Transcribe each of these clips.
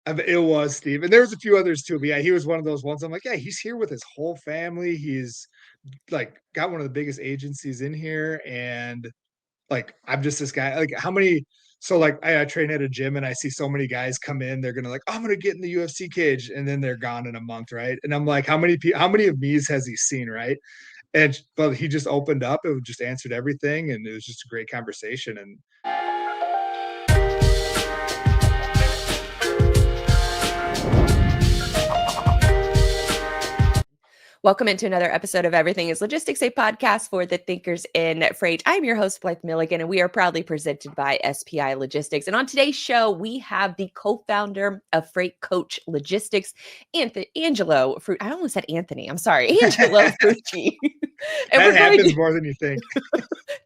It was Steve, and there was a few others too. But yeah, he was one of those ones. I'm like, yeah, he's here with his whole family. He's like got one of the biggest agencies in here, and like I'm just this guy. Like how many? So like I train at a gym, and I see so many guys come in. They're gonna like, oh, I'm gonna get in the UFC cage, and then they're gone in a month, right? And I'm like, how many of me's has he seen, right? And but he just opened up. It just answered everything, and it was just a great conversation. And Welcome into another episode of Everything is Logistics, a podcast for the thinkers in freight. I'm your host, Blythe Milligan, and we are proudly presented by SPI Logistics. And on today's show, we have the co-founder of Freight Coach Logistics, Angelo Fruci. I almost said Anthony. I'm sorry, Angelo Fruci. And that we're going happens to, more than you think.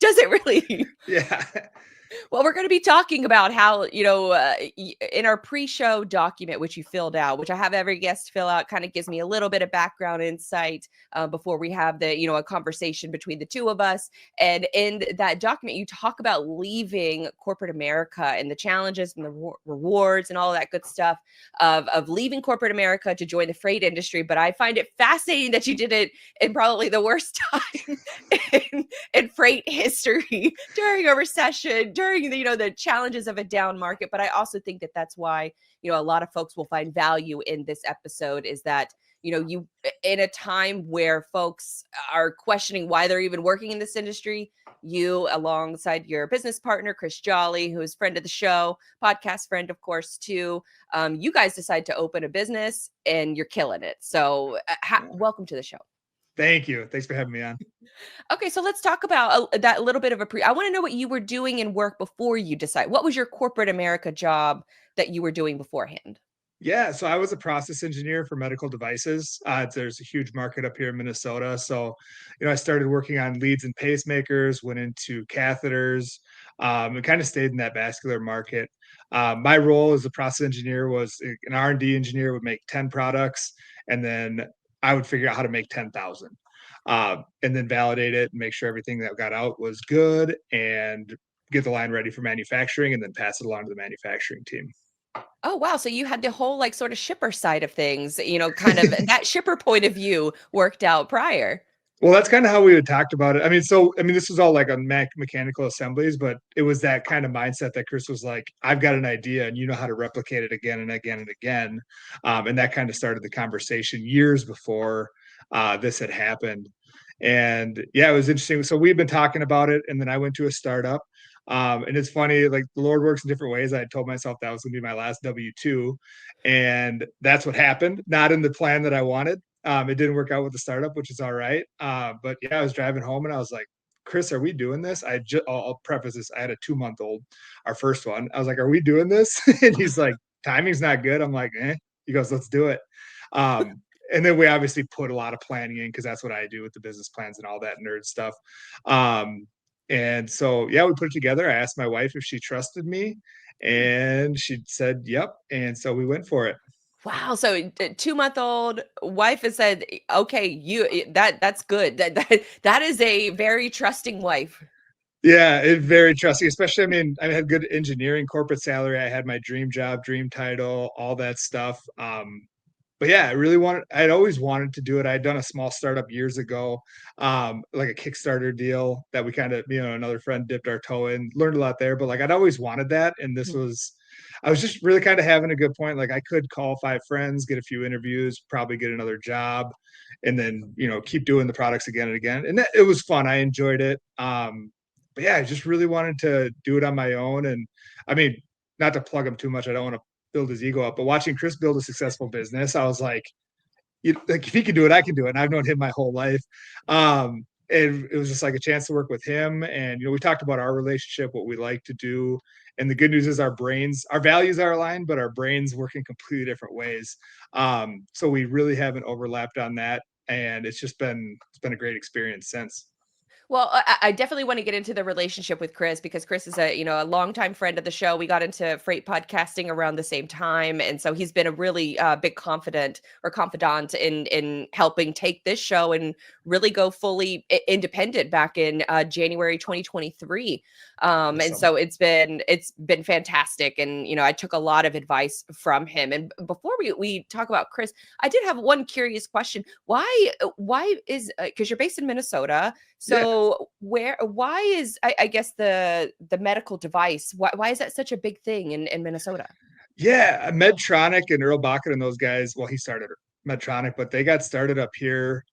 does it really? Yeah. Well, we're going to be talking about how, in our pre-show document, which you filled out, which I have every guest fill out, kind of gives me a little bit of background insight before we have a conversation between the two of us. And in that document, you talk about leaving corporate America and the challenges and the rewards and all that good stuff of leaving corporate America to join the freight industry. But I find it fascinating that you did it in probably the worst time in freight history during a recession, during the challenges of a down market. But I also think that that's why a lot of folks will find value in this episode, is that you, in a time where folks are questioning why they're even working in this industry, you, alongside your business partner Chris Jolly, who is friend of the show, podcast friend of course too, you guys decide to open a business and you're killing it. So welcome to the show. Thank you. Thanks for having me on. Okay, so let's talk about that little bit of I want to know what you were doing in work before you decide. What was your corporate America job that you were doing beforehand? Yeah, so I was a process engineer for medical devices. There's a huge market up here in Minnesota. So, I started working on leads and pacemakers, went into catheters, and kind of stayed in that vascular market. My role as a process engineer was an R&D engineer would make 10 products, and then I would figure out how to make 10,000. And then validate it and make sure everything that got out was good and get the line ready for manufacturing and then pass it along to the manufacturing team. Oh, wow. So you had the whole sort of shipper side of things, kind of that shipper point of view worked out prior. Well, that's kind of how we had talked about it. This was all like on mechanical assemblies, but it was that kind of mindset that Chris was like, I've got an idea and you know how to replicate it again and again and again. And that kind of started the conversation years before this had happened. And yeah, it was interesting. So we've been talking about it, and then I went to a startup. And it's funny, like the Lord works in different ways. I had told myself that was going to be my last W-2, and that's what happened. Not in the plan that I wanted. It didn't work out with the startup, which is all right. But yeah, I was driving home and I was like, Chris, are we doing this? I'll preface this. I had a 2-month-old, our first one. I was like, are we doing this? And he's like, timing's not good. I'm like, eh. He goes, let's do it. And then we obviously put a lot of planning in because that's what I do with the business plans and all that nerd stuff. And so, yeah, we put it together. I asked my wife if she trusted me, and she said, yep. And so we went for it. Wow. So 2-month-old wife has said, okay, that's good. That is a very trusting wife. Yeah, it very trusting, especially, I had good engineering, corporate salary. I had my dream job, dream title, all that stuff. But yeah, I'd always wanted to do it. I had done a small startup years ago, like a Kickstarter deal that we kind of, another friend dipped our toe in, learned a lot there, but like I'd always wanted that. And I was just really kind of having a good point. Like I could call 5 friends, get a few interviews, probably get another job, and then, keep doing the products again and again. And it was fun. I enjoyed it. But yeah, I just really wanted to do it on my own. And not to plug him too much, I don't want to build his ego up, but watching Chris build a successful business, I was like, if he can do it, I can do it. And I've known him my whole life. And it was just like a chance to work with him. And, we talked about our relationship, what we like to do. And the good news is our values are aligned, but our brains work in completely different ways. So we really haven't overlapped on that. And it's been a great experience since. Well, I definitely want to get into the relationship with Chris because Chris is a longtime friend of the show. We got into freight podcasting around the same time, and so he's been a really big confidant in helping take this show and really go fully independent back in January 2023. And Awesome. so it's been fantastic, and I took a lot of advice from him. And before we talk about Chris, I did have one curious question. Why is because you're based in Minnesota? Yeah. So why is I guess the medical device, why is that such a big thing in Minnesota? Yeah, Medtronic and Earl Bakken and those guys. Well, he started Medtronic, but they got started up here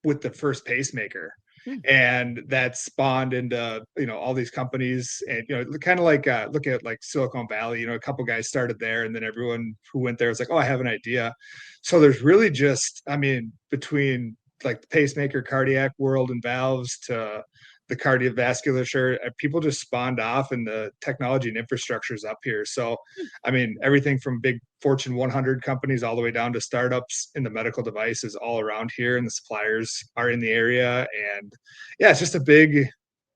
with the first pacemaker, Hmm. and that spawned into all these companies, and kind of like look at like Silicon Valley. A couple guys started there, and then everyone who went there was like, oh, I have an idea. So there's really just, I mean, between like the pacemaker, cardiac world, and valves to the cardiovascular, sure, people just spawned off, and the technology and infrastructure is up here. So I mean, everything from big Fortune 100 companies all the way down to startups in the medical devices all around here, and the suppliers are in the area. And yeah, it's just a big,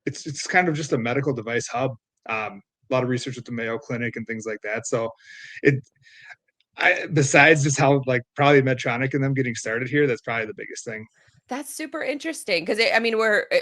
it's kind of just a medical device hub. A lot of research at the Mayo Clinic and things like that. So it, besides just how like probably Medtronic and them getting started here, that's probably the biggest thing. That's super interesting because I mean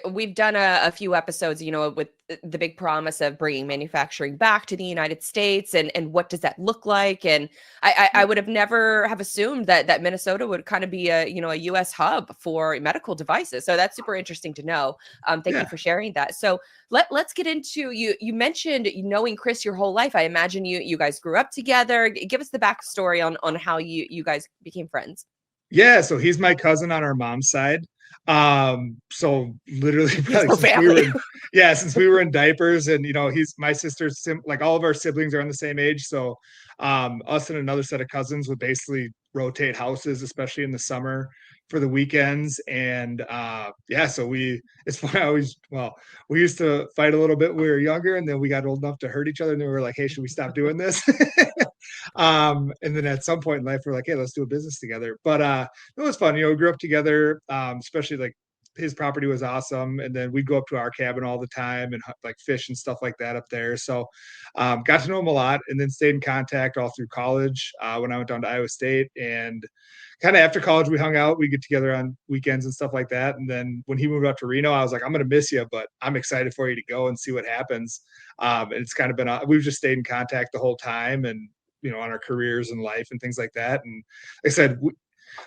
we've done a few episodes, with the big promise of bringing manufacturing back to the United States, and what does that look like? And I would have never have assumed that Minnesota would kind of be a U.S. hub for medical devices. So that's super interesting to know. Thank you Yeah. for sharing that. So let's get into you. You mentioned knowing Chris your whole life. I imagine you guys grew up together. Give us the backstory on how you guys became friends. Yeah, so he's my cousin on our mom's side. So literally He's probably for family. since we were in diapers, and he's my sister's like all of our siblings are on the same age. So us and another set of cousins would basically rotate houses, especially in the summer for the weekends. And yeah, so it's funny, I always well, we used to fight a little bit when we were younger, and then we got old enough to hurt each other, and then we were like, hey, should we stop doing this? And then at some point in life, we're like, hey, let's do a business together. But it was fun. We grew up together, especially like his property was awesome. And then we'd go up to our cabin all the time and like fish and stuff like that up there. So got to know him a lot, and then stayed in contact all through college when I went down to Iowa State. And kind of after college, we hung out, we get together on weekends and stuff like that. And then when he moved up to Reno, I was like, I'm going to miss you, but I'm excited for you to go and see what happens. And it's kind of been, we've just stayed in contact the whole time, and on our careers and life and things like that. And like I said,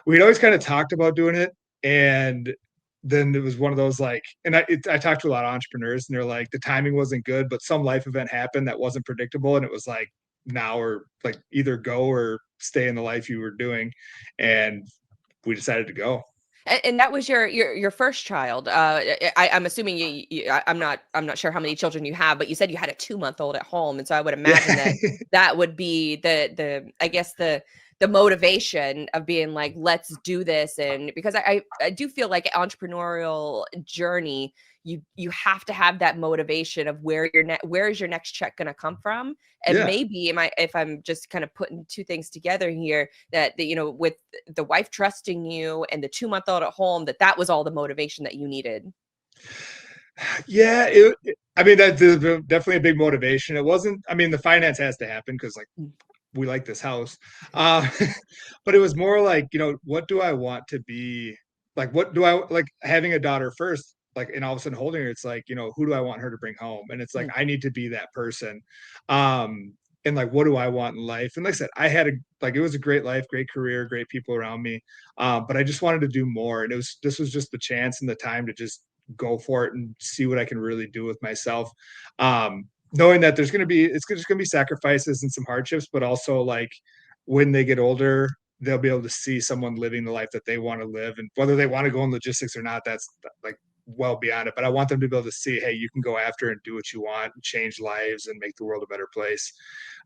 we'd always kind of talked about doing it. And then it was one of those like, and I talked to a lot of entrepreneurs, and they're like, the timing wasn't good, but some life event happened that wasn't predictable. And it was like, now or like either go or stay in the life you were doing. And we decided to go. And that was your first child. I'm assuming I'm not sure how many children you have, but you said you had a 2-month-old at home, and so I would imagine Yeah. that would be the I guess the motivation of being like, let's do this. And because I do feel like entrepreneurial journey, you have to have that motivation of where is your next check going to come from. And Yeah. maybe if I'm just kind of putting two things together here, that with the wife trusting you and the 2-month-old at home, that was all the motivation that you needed. Yeah. I mean, that's definitely a big motivation. It wasn't, I mean, the finance has to happen because like Mm. we like this house. Uh, but it was more like, what do I want to be? Like, what do I like having a daughter first? Like, and all of a sudden holding her, it's like, who do I want her to bring home? And it's like, Mm. I need to be that person. And like, what do I want in life? And like I said, it was a great life, great career, great people around me. But I just wanted to do more. And this was just the chance and the time to just go for it and see what I can really do with myself. Knowing that it's just going to be sacrifices and some hardships, but also like when they get older, they'll be able to see someone living the life that they want to live, and whether they want to go in logistics or not, that's like well beyond it. But I want them to be able to see, hey, you can go after and do what you want and change lives and make the world a better place.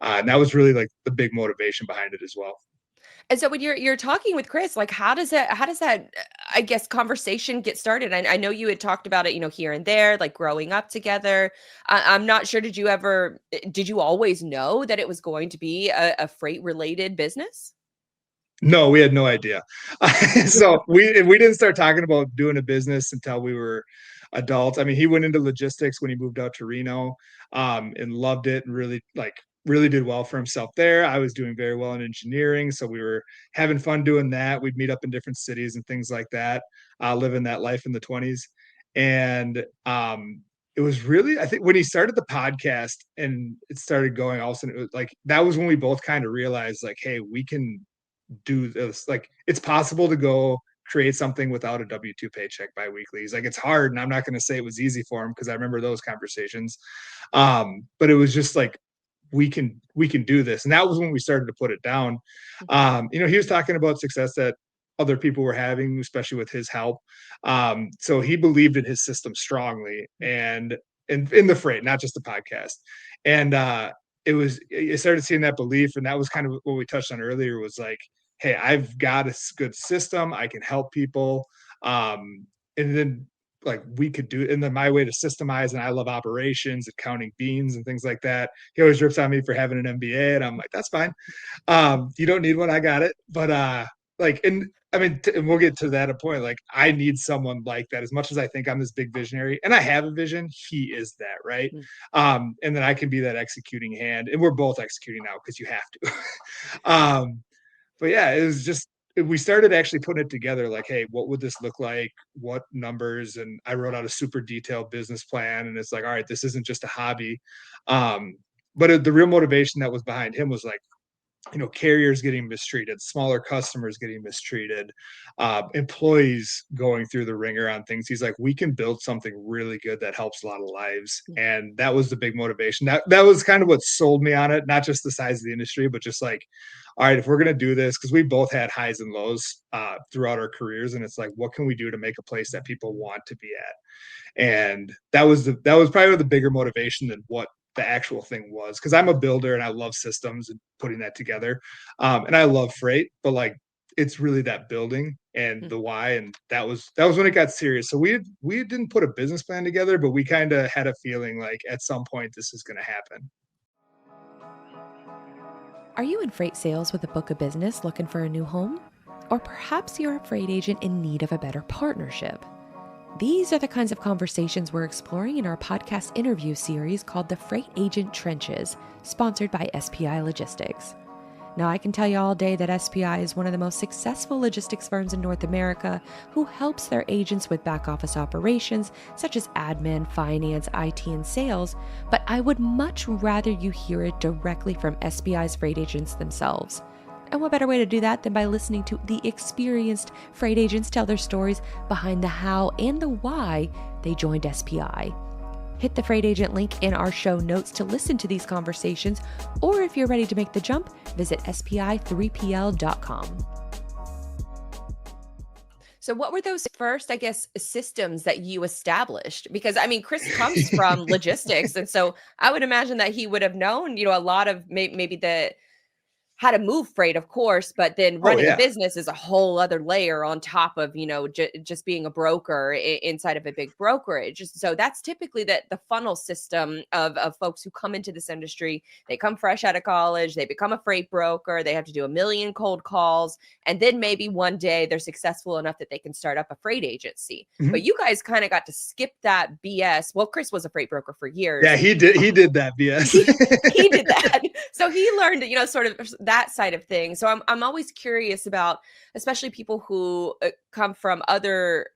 And that was really like the big motivation behind it as well. And so when you're talking with Chris, like how does that I guess conversation get started? I know you had talked about it, here and there, like growing up together. I'm not sure. Did you always know that it was going to be a freight related business? No, we had no idea. So we didn't start talking about doing a business until we were adults. I mean, he went into logistics when he moved out to Reno, and loved it and really did well for himself there. I was doing very well in engineering, so we were having fun doing that. We'd meet up in different cities and things like that, living that life in the 20s. And it was really, I think when he started the podcast and it started going, all of a sudden it was like that was when we both kind of realized like, hey, we can do this. Like it's possible to go create something without a W-2 paycheck biweekly. He's like, it's hard. And I'm not going to say it was easy for him because I remember those conversations. But it was just like, we can do this. And that was when we started to put it down. He was talking about success that other people were having, especially with his help. So he believed in his system strongly and in the freight, not just the podcast. And I started seeing that belief. And that was kind of what we touched on earlier was like, hey, I've got a good system. I can help people. And then like we could do, and then my way to systemize, and I love operations and counting beans and things like that. He always rips on me for having an MBA, and I'm like, that's fine. You don't need one, I got it. But and I mean, and we'll get to that a point. Like, I need someone like that. As much as I think I'm this big visionary, and I have a vision, he is that, right? And then I can be that executing hand, and we're both executing now because you have to. But yeah, it was just we started actually putting it together like, hey, what would this look like? What numbers? And I wrote out a super detailed business plan. And it's like, all right, this isn't just a hobby. But the real motivation that was behind him was like, carriers getting mistreated, smaller customers getting mistreated, employees going through the ringer on things. He's like, we can build something really good that helps a lot of lives. And that was the big motivation. That was kind of what sold me on it, not just the size of the industry, but just like, all right, if we're going to do this, because we both had highs and lows throughout our careers. And it's like, what can we do to make a place that people want to be at? And that was probably the bigger motivation than what the actual thing was, because I'm a builder and I love systems and putting that together, and I love freight, but like it's really that building and the why. And that was when it got serious. So we didn't put a business plan together, but we kind of had a feeling like at some point this is going to happen. Are you in freight sales with a book of business looking for a new home? Or perhaps you're a freight agent in need of a better partnership? These are the kinds of conversations we're exploring in our podcast interview series called The Freight Agent Trenches, sponsored by SPI Logistics. Now, I can tell you all day that SPI is one of the most successful logistics firms in North America who helps their agents with back office operations such as admin, finance, IT, and sales, but I would much rather you hear it directly from SPI's freight agents themselves. And what better way to do that than by listening to the experienced freight agents tell their stories behind the how and the why they joined SPI. Hit the freight agent link in our show notes to listen to these conversations, or if you're ready to make the jump, visit spi3pl.com. So what were those first, I guess, systems that you established? Because I mean, Chris comes from logistics. And so I would imagine that he would have known, a lot of maybe the how to move freight, of course, but then running a business is a whole other layer on top of, just being a broker inside of a big brokerage. So that's typically the funnel system of folks who come into this industry. They come fresh out of college, they become a freight broker, they have to do a million cold calls, and then maybe one day they're successful enough that they can start up a freight agency. But you guys kind of got to skip that BS. Well, Chris was a freight broker for years. Yeah, he did that BS. he did that. So he learned, sort of that side of things. So I'm always curious about, especially people who come from other,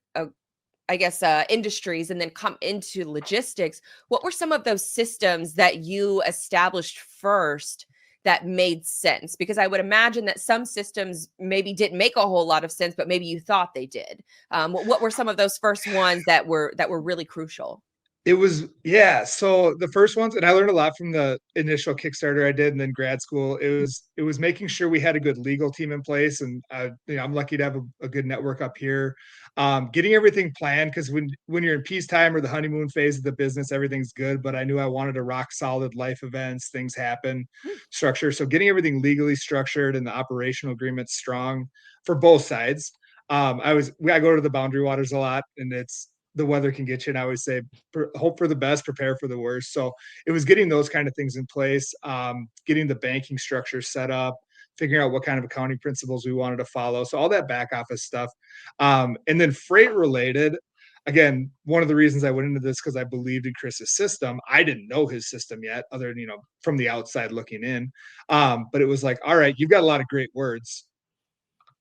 industries and then come into logistics. What were some of those systems that you established first that made sense? Because I would imagine that some systems maybe didn't make a whole lot of sense, but maybe you thought they did. What were some of those first ones that were really crucial? It was, so the first ones, and I learned a lot from the initial Kickstarter I did and then grad school. It was making sure we had a good legal team in place. And I'm lucky to have a good network up here. Getting everything planned, because when you're in peacetime or the honeymoon phase of the business, everything's good. But I knew I wanted a rock solid life events, things happen, structure. So getting everything legally structured and the operational agreements strong for both sides. I go to the Boundary Waters a lot, and the weather can get you. And I always say, hope for the best, prepare for the worst. So it was getting those kind of things in place, getting the banking structure set up, figuring out what kind of accounting principles we wanted to follow. So all that back office stuff. And then freight related, again, one of the reasons I went into this, because I believed in Chris's system. I didn't know his system yet, other than, from the outside looking in. But it was like, all right, you've got a lot of great words.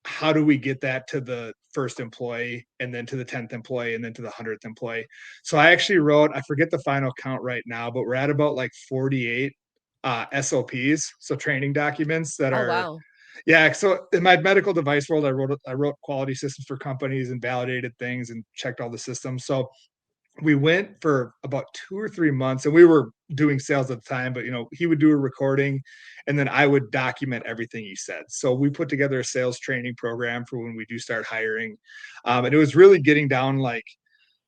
How do we get that to the first employee, and then to the 10th employee, and then to the 100th employee? So I actually wrote, I forget the final count right now, but we're at about like 48 SOPs, so training documents that Oh, are, wow. yeah. So in my medical device world, I wrote quality systems for companies and validated things and checked all the systems. So we went for about 2 or 3 months, and we were doing sales at the time, but he would do a recording, and then I would document everything he said. So we put together a sales training program for when we do start hiring. And it was really getting down, like,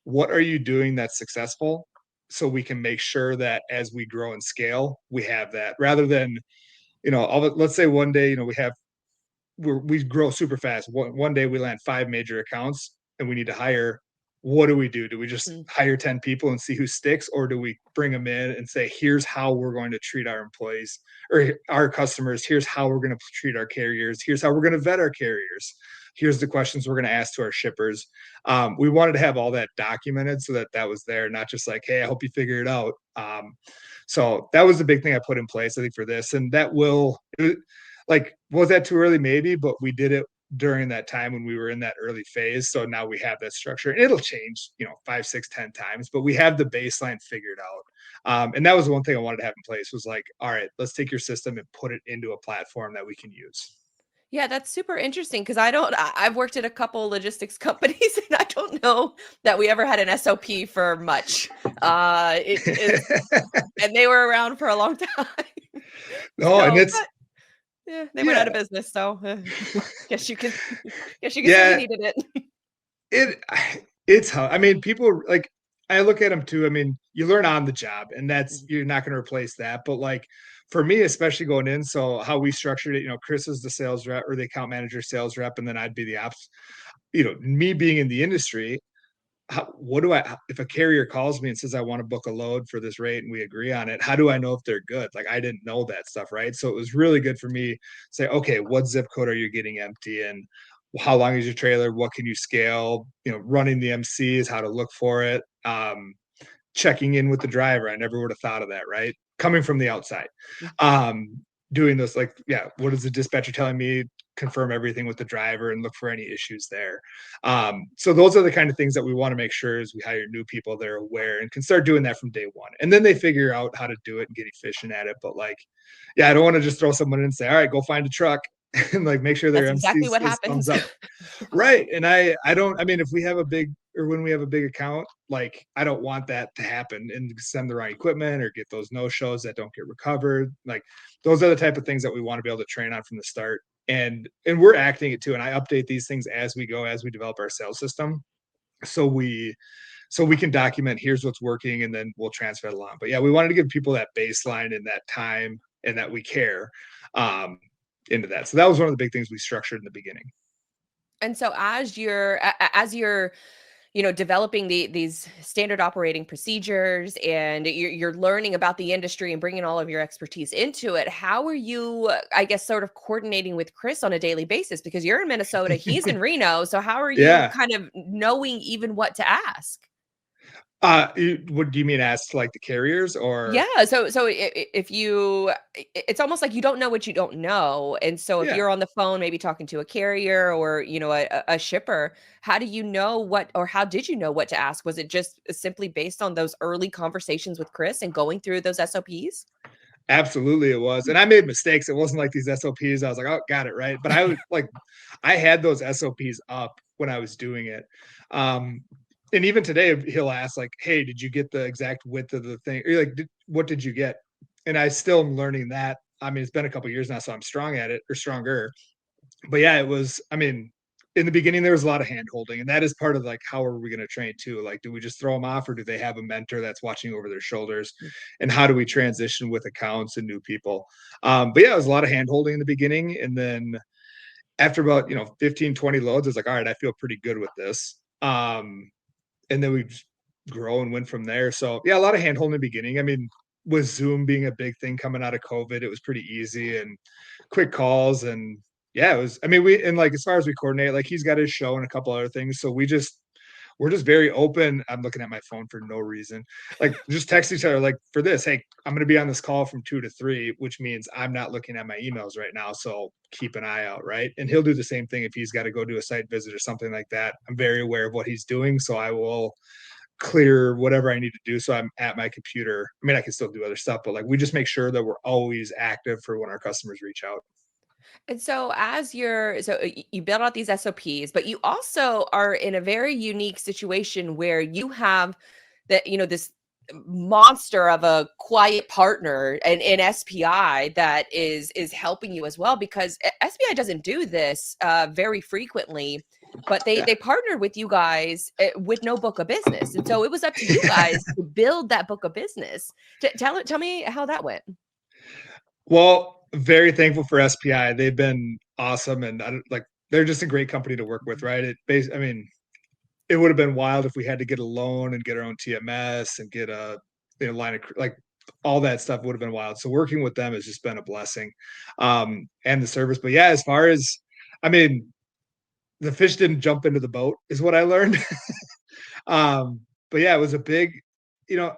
what are you doing that's successful, so we can make sure that as we grow and scale, we have that, rather than, let's say one day, we grow super fast. One day we land 5 major accounts and we need to hire. What do we do? Do we just Mm. hire 10 people and see who sticks? Or do we bring them in and say, here's how we're going to treat our employees or our customers? Here's how we're going to treat our carriers. Here's how we're going to vet our carriers. Here's the questions we're going to ask to our shippers. We wanted to have all that documented so that was there, not just like, hey, I hope you figure it out. So that was the big thing I put in place, I think, for this. And like, was that too early? Maybe, but we did it during that time when we were in that early phase. So now we have that structure, and it'll change, 5, 6, 10 times, but we have the baseline figured out. And that was the one thing I wanted to have in place, was like, all right, let's take your system and put it into a platform that we can use. Yeah, that's super interesting because I've worked at a couple logistics companies and I don't know that we ever had an SOP for much. It is, and they were around for a long time. No, and So, it's, but yeah, they went out yeah, of business. So guess you could, guess you could say we yeah, needed it. it, it's how, I mean, people like, I look at them too. I mean, you learn on the job, and Mhm. you're not going to replace that. But like, for me, especially going in, so how we structured it, Chris is the sales rep or the account manager, sales rep, and then I'd be the ops. Me being in the industry, what do if a carrier calls me and says, I want to book a load for this rate and we agree on it, how do I know if they're good? Like, I didn't know that stuff, right? So it was really good for me to say, okay, what zip code are you getting empty, and how long is your trailer? What can you scale? Running the MCs, how to look for it. Checking in with the driver. I never would have thought of that, right? Coming from the outside. Mhm. Um, Doing this, like, yeah, what is the dispatcher telling me? Confirm everything with the driver and look for any issues there. So those are the kind of things that we want to make sure as we hire new people, they're aware and can start doing that from day one. And then they figure out how to do it and get efficient at it. But like, yeah, I don't want to just throw someone in and say, all right, go find a truck and like make sure their That's MC exactly what says thumbs happens. up. Right. And I don't, I mean, if we have a big, or when we have a big account, like, I don't want that to happen and send the right equipment or get those no-shows that don't get recovered. Like, those are the type of things that we want to be able to train on from the start. And we're acting it too. And I update these things as we go, as we develop our sales system. So we can document, here's what's working, and then we'll transfer it along. But yeah, we wanted to give people that baseline and that time, and that we care into that. So that was one of the big things we structured in the beginning. And so as you're developing these standard operating procedures and you're learning about the industry and bringing all of your expertise into it, how are you, I guess, sort of coordinating with Chris on a daily basis? Because you're in Minnesota, he's in Reno. So how are you Yeah. kind of knowing even what to ask? What do you mean, ask like the carriers or? Yeah, so if it's almost like you don't know what you don't know, and so if Yeah. you're on the phone, maybe talking to a carrier or a shipper, how do you know what, or how did you know what to ask? Was it just simply based on those early conversations with Chris and going through those SOPs? Absolutely, it was. And I made mistakes. It wasn't like these SOPs. I was like, oh, got it right. But I was like, I had those SOPs up when I was doing it. Um, and even today, he'll ask, like, hey, did you get the exact width of the thing? Or like, what did you get? And I still am learning that. I mean, it's been a couple years now, so I'm strong at it, or stronger. But yeah, it was, I mean, in the beginning there was a lot of hand holding, and that is part of like, how are we going to train too? Like, do we just throw them off, or do they have a mentor that's watching over their shoulders? And how do we transition with accounts and new people? But yeah, it was a lot of hand holding in the beginning, and then after about 15, 20 loads, it's like, all right, I feel pretty good with this. And then we grow and went from there. So yeah, a lot of hand holding in the beginning. I mean, with Zoom being a big thing coming out of COVID, it was pretty easy and quick calls. And yeah, it was, I mean, and like, as far as we coordinate, like, he's got his show and a couple other things. So we're just very open. I'm looking at my phone for no reason. Like just text each other like for this, hey, I'm going to be on this call from 2 to 3, which means I'm not looking at my emails right now. So keep an eye out. Right. And he'll do the same thing if he's got to go do a site visit or something like that. I'm very aware of what he's doing. So I will clear whatever I need to do. So I'm at my computer. I mean, I can still do other stuff, but like we just make sure that we're always active for when our customers reach out. And so you build out these SOPs, but you also are in a very unique situation where you have that, this monster of a quiet partner and in SPI that is helping you as well, because SPI doesn't do this very frequently, but they partnered with you guys with no book of business. And so it was up to you guys to build that book of business. Tell me how that went. Well, very thankful for SPI. They've been awesome, and they're just a great company to work with, right? I mean, it would have been wild if we had to get a loan and get our own TMS and get a line of like all that stuff would have been wild. So working with them has just been a blessing, and the service. But yeah, as far as I mean, the fish didn't jump into the boat is what I learned. But yeah, it was a big, I was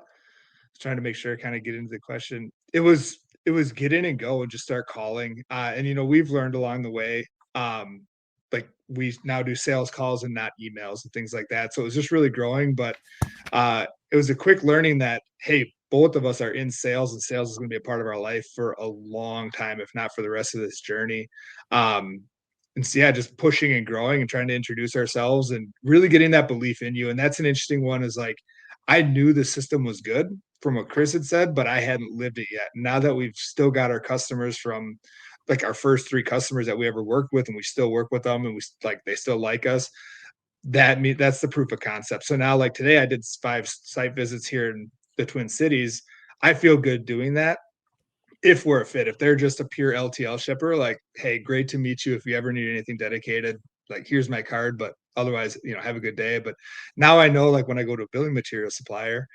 trying to make sure I kind of get into the question. It was get in and go and just start calling. And we've learned along the way, like we now do sales calls and not emails and things like that. So it was just really growing, but it was a quick learning that, hey, both of us are in sales and sales is going to be a part of our life for a long time, if not for the rest of this journey. And so, yeah, just pushing and growing and trying to introduce ourselves and really getting that belief in you. And that's an interesting one is like, I knew the system was good from what Chris had said, but I hadn't lived it yet. Now that we've still got our customers from like our first 3 customers that we ever worked with, and we still work with them and they still like us, that's the proof of concept. So now like today I did 5 site visits here in the Twin Cities. I feel good doing that. If we're a fit, if they're just a pure LTL shipper, like, hey, great to meet you. If you ever need anything dedicated, like, here's my card, but otherwise, have a good day. But now I know, like, when I go to a building material supplier,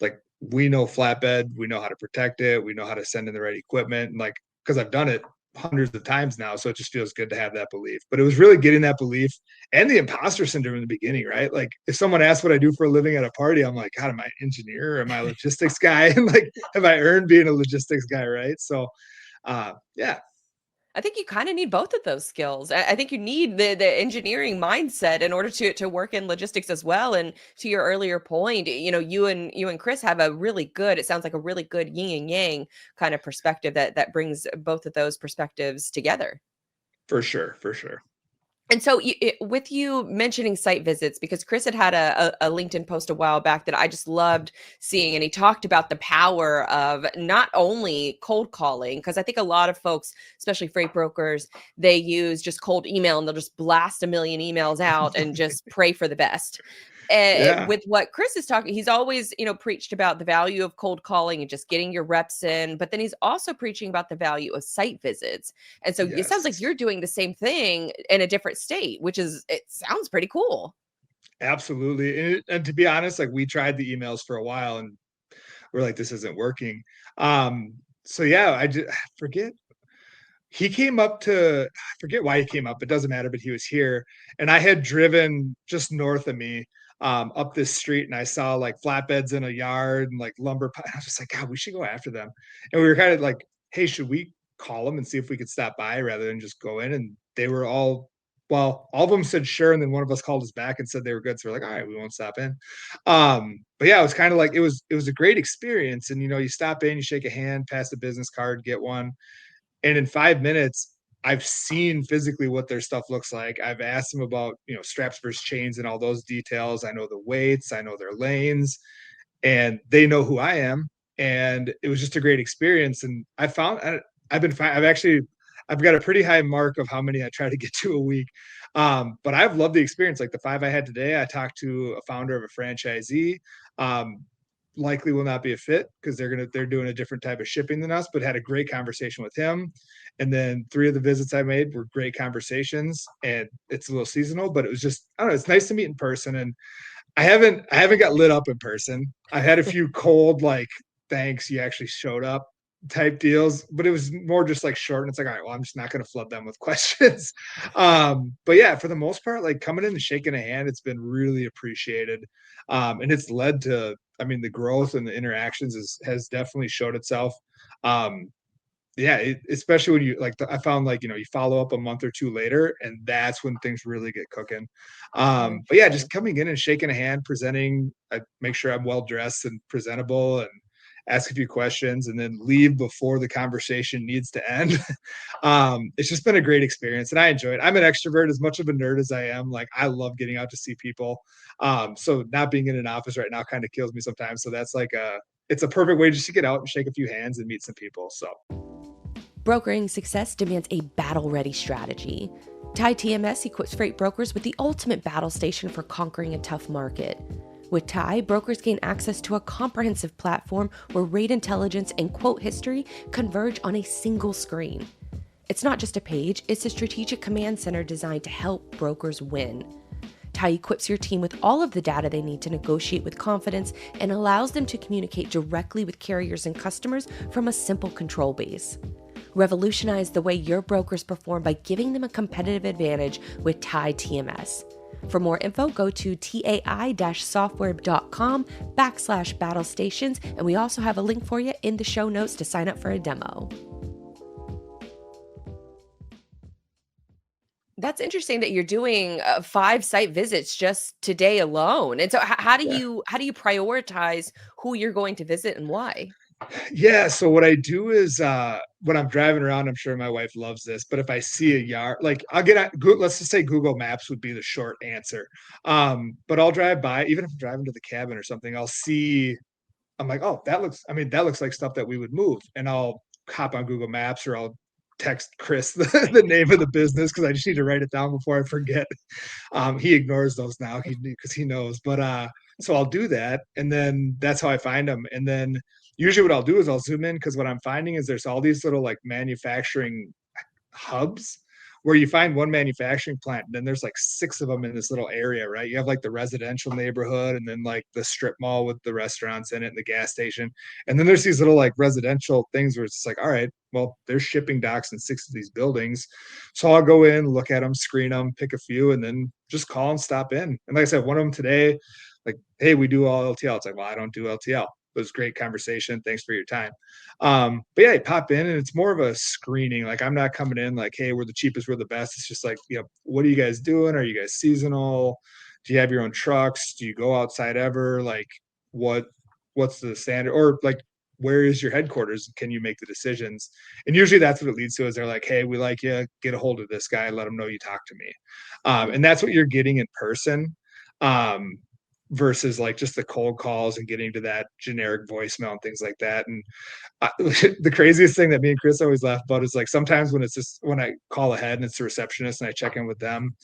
like, we know flatbed, we know how to protect it, we know how to send in the right equipment, and like, because I've done it hundreds of times now, so it just feels good to have that belief. But it was really getting that belief and the imposter syndrome in the beginning, right? Like if someone asks what I do for a living at a party, I'm like, God, am I an engineer? Or am I a logistics guy? And like, have I earned being a logistics guy, right? So yeah. I think you kind of need both of those skills. I think you need the engineering mindset in order to work in logistics as well. And to your earlier point, you and Chris have a really good, it sounds like a really good yin and yang kind of perspective that brings both of those perspectives together. For sure, for sure. And so with you mentioning site visits, because Chris had a LinkedIn post a while back that I just loved seeing, and he talked about the power of not only cold calling, because I think a lot of folks, especially freight brokers, they use just cold email and they'll just blast a million emails out and just pray for the best. Yeah. With what Chris is talking, he's always, preached about the value of cold calling and just getting your reps in, but then he's also preaching about the value of site visits. And so it sounds like you're doing the same thing in a different state, it sounds pretty cool. Absolutely. And to be honest, like we tried the emails for a while and we're like, this isn't working. So yeah, I forget. He came up I forget why he came up. It doesn't matter, but he was here. And I had driven just north of me up this street and I saw like flatbeds in a yard and like lumber. I was just like, God, we should go after them. And we were kind of like, hey, should we call them and see if we could stop by rather than just go in? And they were all of them said sure. And then one of us called us back and said they were good. So we're like, all right, we won't stop in. But yeah, it was kind of like, it was a great experience. And, you stop in, you shake a hand, pass the business card, get one. And in 5 minutes, I've seen physically what their stuff looks like. I've asked them about, straps versus chains and all those details. I know the weights, I know their lanes, and they know who I am. And it was just a great experience. And I've got a pretty high mark of how many I try to get to a week. But I've loved the experience. Like the 5 I had today, I talked to a founder of a franchisee. Likely will not be a fit because they're doing a different type of shipping than us, but had a great conversation with him. And then 3 of the visits I made were great conversations, and it's a little seasonal, but it was just, I don't know, it's nice to meet in person. And I haven't got lit up in person. I had a few cold, like, thanks, you actually showed up type deals, but it was more just like short. And it's like, all right, well, I'm just not going to flood them with questions. But yeah, for the most part, like coming in and shaking a hand, it's been really appreciated. And it's led to, I mean, the growth and the interactions has definitely showed itself. Yeah, especially when you like, I found like, you follow up a month or two later, and that's when things really get cooking. But yeah, just coming in and shaking a hand, presenting, I make sure I'm well dressed and presentable and ask a few questions and then leave before the conversation needs to end. It's just been a great experience and I enjoy it. I'm an extrovert, as much of a nerd as I am. Like I love getting out to see people. So not being in an office right now kind of kills me sometimes. So that's like it's a perfect way just to get out and shake a few hands and meet some people. So Brokering success demands a battle-ready strategy. TIE TMS equips freight brokers with the ultimate battle station for conquering a tough market. With TIE, brokers gain access to a comprehensive platform where rate intelligence and quote history converge on a single screen. It's not just a page, it's a strategic command center designed to help brokers win. TIE equips your team with all of the data they need to negotiate with confidence and allows them to communicate directly with carriers and customers from a simple control base. Revolutionize the way your brokers perform by giving them a competitive advantage with TIE TMS. For more info, go to tai-software.com/battle stations, and we also have a link for you in the show notes to sign up for a demo. That's interesting that you're doing 5 site visits just today alone. And so how do you prioritize who you're going to visit and why? yeah, so what I do is when I'm driving around, I'm sure my wife loves this, but if I see a yard, like I'll get on let's just say Google Maps would be the short answer. But I'll drive by, even if I'm driving to the cabin or something, I'll see, I'm like, oh, that looks like stuff that we would move. And I'll hop on Google Maps or I'll text Chris the name of the business because I just need to write it down before I forget. He ignores those now because he knows. But so I'll do that, and then that's how I find them. And then usually what I'll do is I'll zoom in because what I'm finding is there's all these little like manufacturing hubs where you find one manufacturing plant and then there's like 6 of them in this little area, right? You have like the residential neighborhood and then like the strip mall with the restaurants in it and the gas station. And then there's these little like residential things where it's like, all right, well, there's shipping docks in 6 of these buildings. So I'll go in, look at them, screen them, pick a few, and then just call and stop in. And like I said, one of them today, like, hey, we do all LTL. It's like, well, I don't do LTL. It was a great conversation. Thanks for your time. But yeah, you pop in and it's more of a screening. Like I'm not coming in like, hey, we're the cheapest, we're the best. It's just like, what are you guys doing? Are you guys seasonal? Do you have your own trucks? Do you go outside ever? Like what's the standard? Or like, where is your headquarters? Can you make the decisions? And usually that's what it leads to is they're like, hey, we like you, get a hold of this guy, let him know you talk to me. And that's what you're getting in person. Versus like just the cold calls and getting to that generic voicemail and things like that. And the craziest thing that me and Chris always laugh about is like sometimes when it's just when I call ahead and it's the receptionist and I check in with them,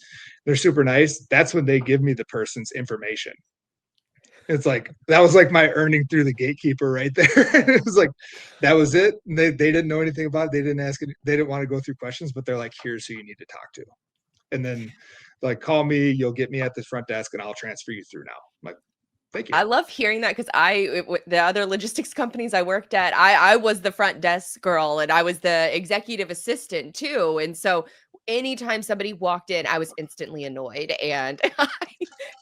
they're super nice. That's when they give me the person's information. It's like that was like my earning through the gatekeeper right there. It was like that was it. And they didn't know anything about it. They didn't ask it. They didn't want to go through questions, but they're like, here's who you need to talk to. And then like, call me, you'll get me at the front desk and I'll transfer you through now. I'm like, thank you. I love hearing that because the other logistics companies I worked at, I was the front desk girl and I was the executive assistant too. And so anytime somebody walked in, I was instantly annoyed and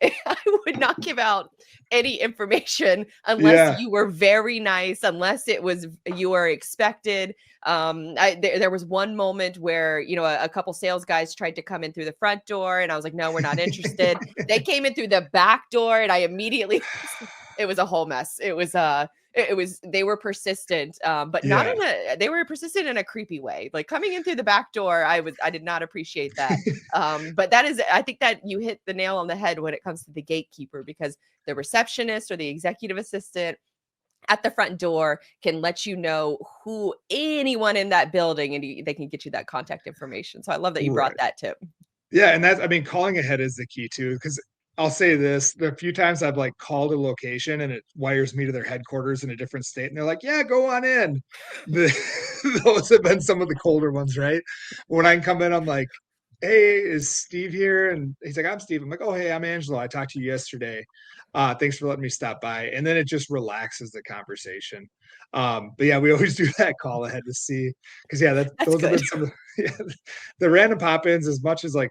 I would not give out any information unless you were very nice, unless it was you were expected. There was one moment where, a couple sales guys tried to come in through the front door and I was like, no, we're not interested. They came in through the back door and I immediately, it was a whole mess. It was, they were persistent, but not they were persistent in a creepy way. Like coming in through the back door, I did not appreciate that. But I think that you hit the nail on the head when it comes to the gatekeeper, because the receptionist or the executive assistant at the front door can let you know who anyone in that building, and they can get you that contact information. So I love that you brought that tip. Yeah. And calling ahead is the key too, because I'll say this, the few times I've like called a location and it wires me to their headquarters in a different state and they're like, yeah, go on in. Those have been some of the colder ones, right? When I come in, I'm like, hey, is Steve here? And he's like, I'm Steve. I'm like, oh, hey, I'm Angelo. I talked to you yesterday. Thanks for letting me stop by. And then it just relaxes the conversation. But yeah, we always do that call ahead to see, because That's those have good. been some of the random pop-ins, as much as like,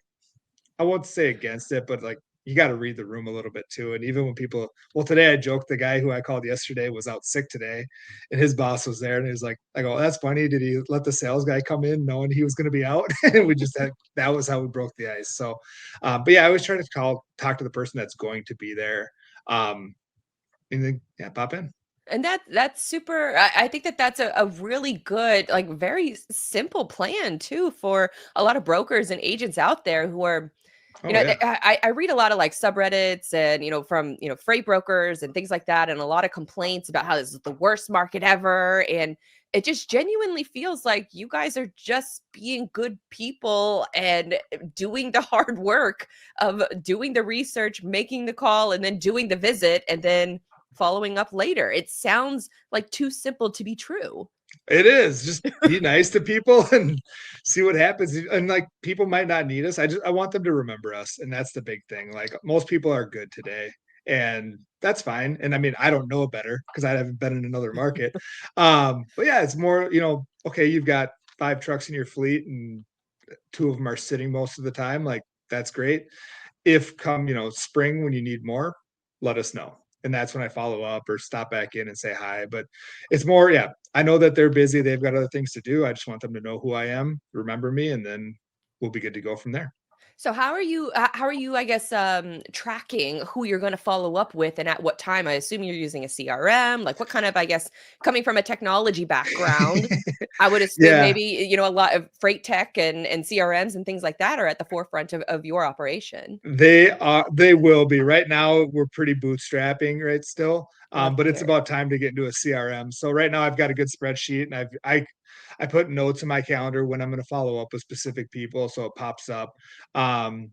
I won't say against it, but like you got to read the room a little bit too. And even when people, well, today I joked, the guy who I called yesterday was out sick today, and his boss was there, and he was like, I go, that's funny. Did he let the sales guy come in knowing he was going to be out? And we just had, that was how we broke the ice. So, but yeah, I always try to talk to the person that's going to be there. And then, yeah, pop in. And that's super. I think that's a really good, like very simple plan too for a lot of brokers and agents out there who are, Oh yeah. I read a lot of like subreddits and from freight brokers and things like that, and a lot of complaints about how this is the worst market ever, and it just genuinely feels like you guys are just being good people and doing the hard work of doing the research, making the call, and then doing the visit, and then following up later. It sounds like too simple to be true. It is, just be nice to people and see what happens. And like, people might not need us. I want them to remember us. And that's the big thing. Like, most people are good today, and that's fine. And I mean, I don't know better because I haven't been in another market. But yeah, it's more, okay, you've got 5 trucks in your fleet and 2 of them are sitting most of the time. Like, that's great. If come, spring, when you need more, let us know. And that's when I follow up or stop back in and say hi. But it's more, yeah, I know that they're busy. They've got other things to do. I just want them to know who I am, remember me, and then we'll be good to go from there. So how are you, I guess, tracking who you're going to follow up with and at what time? I assume you're using a CRM. Like, what kind of, I guess, coming from a technology background, I would assume Yeah, maybe, a lot of freight tech and CRMs and things like that are at the forefront of your operation. they will be. Right now we're pretty bootstrapping right still. Love to But it's hear it. about time to get into a CRM. So right now I've got a good spreadsheet, and I put notes in my calendar when I'm going to follow up with specific people, so it pops up. Um,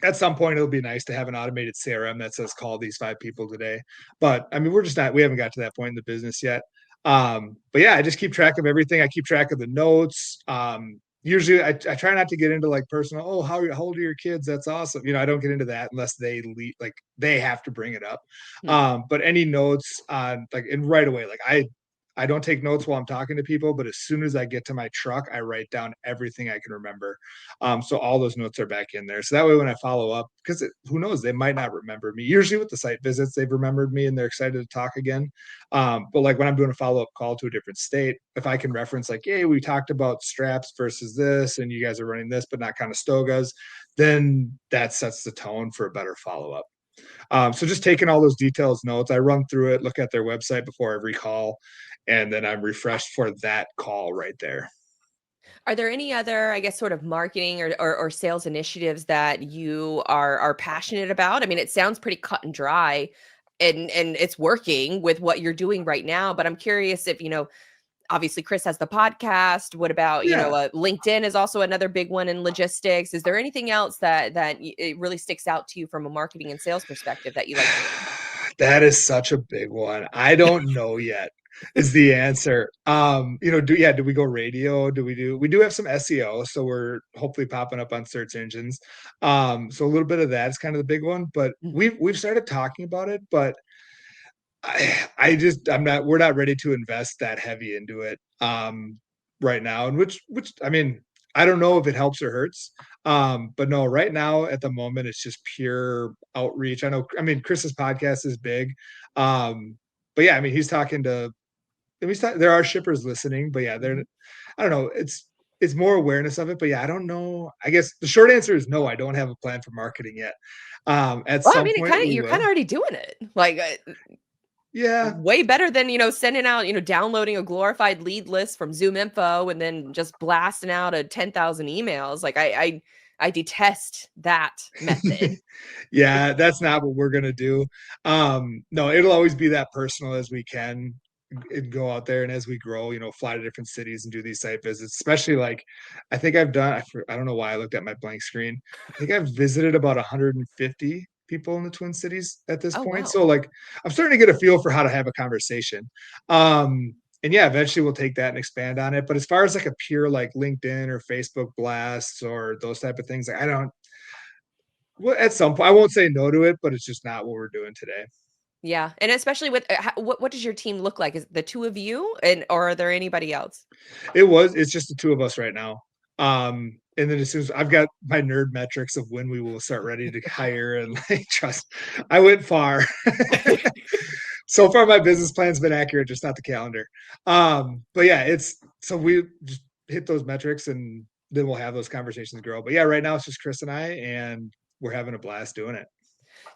at some point it'll be nice to have an automated CRM that says call these 5 people today. But I mean, we haven't got to that point in the business yet. But yeah, I just keep track of everything. I keep track of the notes. Usually I try not to get into like personal, oh, how old are your kids? That's awesome. I don't get into that unless they lead, like they have to bring it up. Hmm. But any notes on like, and right away, like I don't take notes while I'm talking to people, but as soon as I get to my truck, I write down everything I can remember. So all those notes are back in there. So that way, when I follow up, because who knows, they might not remember me. Usually with the site visits, they've remembered me and they're excited to talk again. But like when I'm doing a follow-up call to a different state, if I can reference like, hey, we talked about straps versus this, and you guys are running this, but not Conestogas, then that sets the tone for a better follow-up. So just taking all those details notes, I run through it, look at their website before every call, and then I'm refreshed for that call right there. Are there any other, I guess, sort of marketing or sales initiatives that you are passionate about? I mean, it sounds pretty cut and dry, and it's working with what you're doing right now. But I'm curious if obviously Chris has the podcast. What about Yeah. LinkedIn is also another big one in logistics. Is there anything else that it really sticks out to you from a marketing and sales perspective that you like doing? That is such a big one. I don't know yet is the answer. Do we go radio? We do have some SEO, so we're hopefully popping up on search engines. So a little bit of that is kind of the big one, but Mhm. we've started talking about it, but we're not ready to invest that heavy into it right now. And which I mean, I don't know if it helps or hurts. But no, right now at the moment it's just pure outreach. I mean, Chris's podcast is big. But yeah, I mean, he's talking to there are shippers listening, but yeah, Mhm. I don't know, it's more awareness of it. But yeah, I don't know. I guess the short answer is no, I don't have a plan for marketing yet. At Well, I some mean, point we you're kind of will. already doing it. Like, Yeah. way better than, sending out, downloading a glorified lead list from Zoom Info and then just blasting out a 10,000 emails. Like I detest that method. Yeah, that's not what we're gonna do. No, it'll always be that personal as we can and go out there, and as we grow, fly to different cities and do these site visits. Especially like, I think I don't know why I looked at my blank screen. I think I've visited about 150 people in the Twin Cities at this Oh, point. So wow. like, I'm starting to get a feel for how to have a conversation. And yeah, eventually we'll take that and expand on it. But as far as like a pure like LinkedIn or Facebook blasts or those type of things, like, I don't Well, at some point, I won't say no to it, but it's just not what we're doing today. Yeah, and especially with what does your team look like? Is it the two of you, or are there anybody else? It's just the two of us right now. And then as soon as I've got my nerd metrics of when we will start ready to hire and like trust, I went far. So far my business plan's been accurate, just not the calendar. But yeah, it's so we just hit those metrics and then we'll have those conversations grow. But yeah, right now it's just Chris and I, and we're having a blast doing it.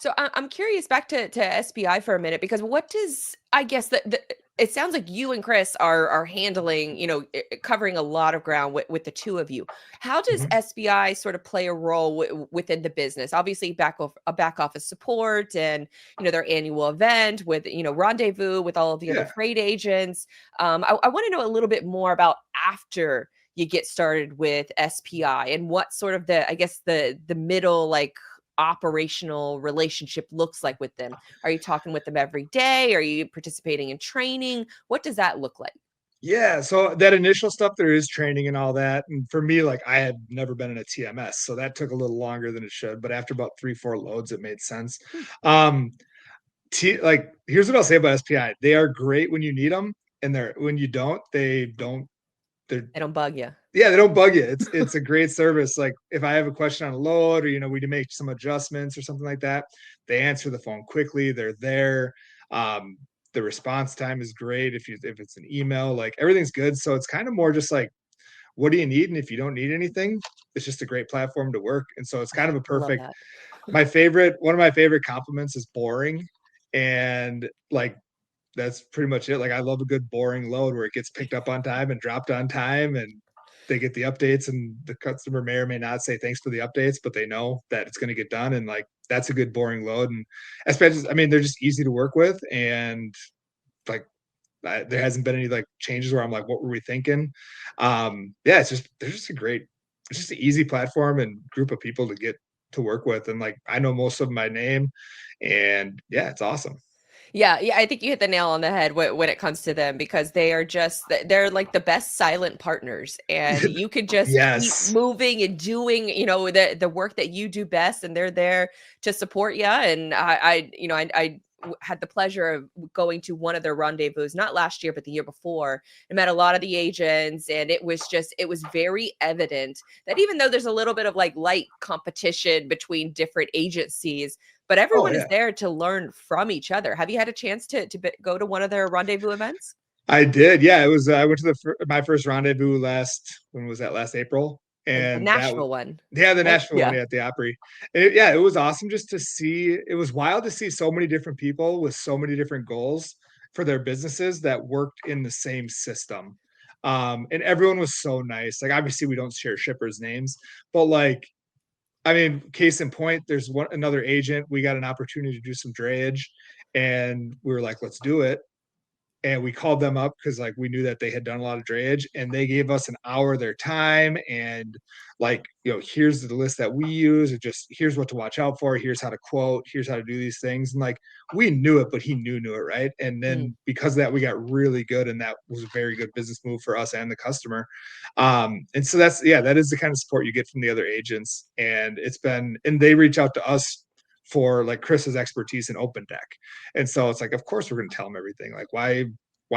So I'm curious back to SPI for a minute because what does I guess the it sounds like you and Chris are handling, covering a lot of ground with the two of you. How does Mhm. SPI sort of play a role within the business? Obviously, back office support and their annual event with rendezvous with all of the other Yeah. freight agents. I want to know a little bit more about after you get started with SPI and what sort of the I guess the middle like operational relationship looks like with them. Are you talking with them every day? Are you participating in training? What does that look like? Yeah, so that initial stuff, there is training and all that. And for me, like I had never been in a TMS, so that took a little longer than it should. But after about 3, 4 loads, it made sense. Hmm. Um, like here's what I'll say about SPI: they are great when you need them, and they're when you don't, they don't. They're They don't bug you. yeah, they don't bug you. It's a great service. Like if I have a question on a load, or we need to make some adjustments or something like that, they answer the phone quickly. They're there. Um, the response time is great. If it's an email, like everything's good. So it's kind of more just like, what do you need? And if you don't need anything, it's just a great platform to work. And so it's kind of a I love perfect. that. One of my favorite compliments is boring, and like that's pretty much it. Like I love a good boring load where it gets picked up on time and dropped on time, and they get the updates, and the customer may or may not say thanks for the updates, but they know that it's going to get done. And like that's a good boring load. And especially, I mean, they're just easy to work with, and like there hasn't been any like changes where I'm like, what were we thinking? Yeah, they're just a great, it's just an easy platform and group of people to get to work with. And like I know most of them by name, and yeah, it's awesome. Yeah, yeah, I think you hit the nail on the head when it comes to them because they are just they're like the best silent partners, and you could just keep Yes. moving and doing the work that you do best, and they're there to support you. And had the pleasure of going to one of their rendezvous, not last year but the year before, and met a lot of the agents, and it was very evident that even though there's a little bit of like light competition between different agencies, but Oh everyone is yeah. there to learn from each other. Have you had a chance go to one of their rendezvous events? I did. Yeah, it was. I went to my first rendezvous last. When was that? Last April, The and that was Nashville one, yeah, the right? Nashville one Yeah. at the Opry. Yeah, it was awesome just to see. It was wild to see so many different people with so many different goals for their businesses that worked in the same system. And everyone was so nice. Like obviously we don't share shippers' names, but like I mean, case in point, there's another agent. We got an opportunity to do some drayage, and we were like, let's do it, and we called them up because like we knew that they had done a lot of drayage, and they gave us an hour of their time, and like here's the list that we use, and just here's what to watch out for, here's how to quote, here's how to do these things. And like we knew it, but he knew it, right? And Mm. then because of that we got really good, and that was a very good business move for us and the customer. And so that is the kind of support you get from the other agents, and they reach out to us for like Chris's expertise in open deck. And so it's like, of course we're going to tell them everything. Like, why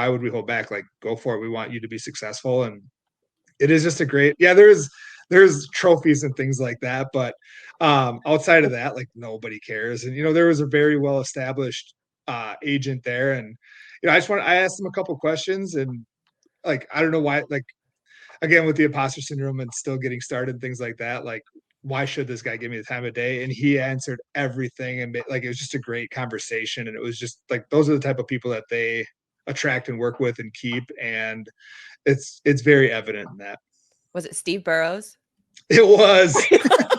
would we hold back? Like, go for it. We want you to be successful. And it is just a great, yeah, there's trophies and things like that. But outside of that, like nobody cares. And, there was a very well established agent there. And, I asked him a couple questions, and like, I don't know why, like, again, with the imposter syndrome and still getting started, things like that, like, why should this guy give me the time of day? And he answered everything, and like it was just a great conversation. And it was just like those are the type of people that they attract and work with and keep. And it's very evident in that. Was it Steve Burrows? It was.